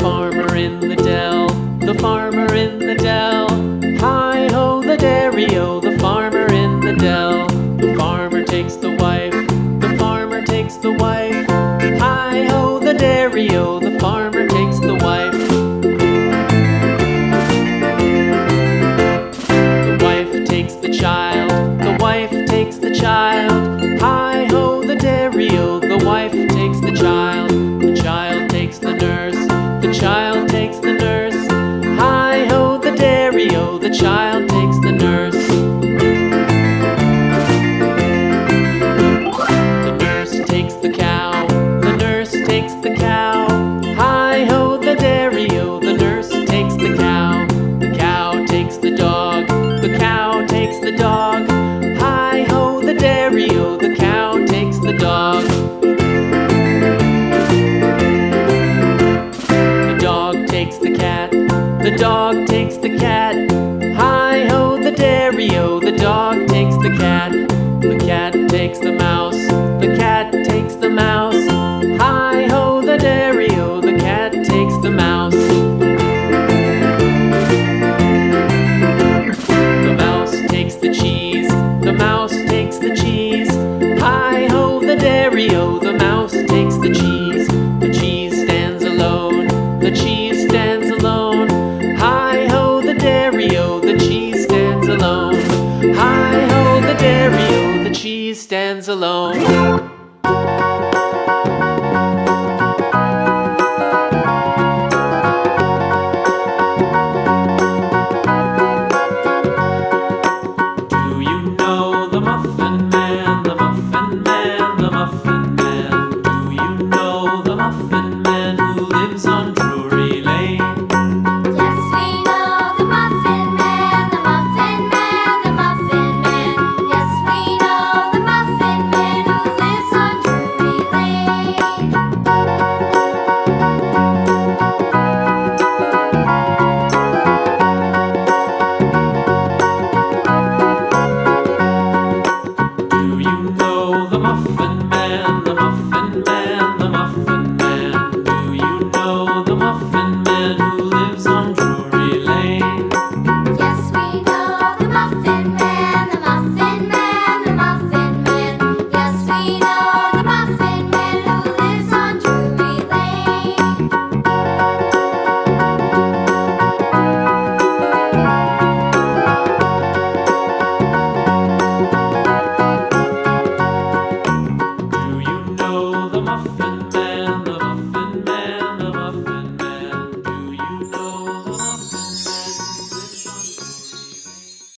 Farmer in the dell, the farmer in the dell. Hi-ho, the dairy-o, the farmer in the dell. The farmer takes the wife, the farmer takes the wife. Hi-ho, the dairy-o, the farmer takes the wife. The wife takes the child, the wife takes the child. Hi-ho, the dairy-o, the wife takes the child. The child takes the nurse, the child takes the nurse. Hi-ho, the dairy-o, the child takes the nurse. The nurse takes the cow, the nurse takes the cow. Hi-ho, the dairy-o, the nurse takes the cow. The cow takes the dog, the cow takes the dog. Hi-ho, the dairy-o, the cow takes the dog. The dog takes the cat, the dog takes the cat. Hi-ho, the dairy-o, the dog takes the cat. The cat takes the mouse, the cat takes the mouse. Hi-ho, the dairy-o, the cat takes the mouse. The mouse takes the cheese, the mouse takes the cheese. Hi-ho, the dairy-o, the mouse takes the cheese. The cheese stands alone, the cheese stands alone. Hi-ho, the dairy-o, the cheese stands alone. Hi-ho, the dairy-o, the cheese stands alone.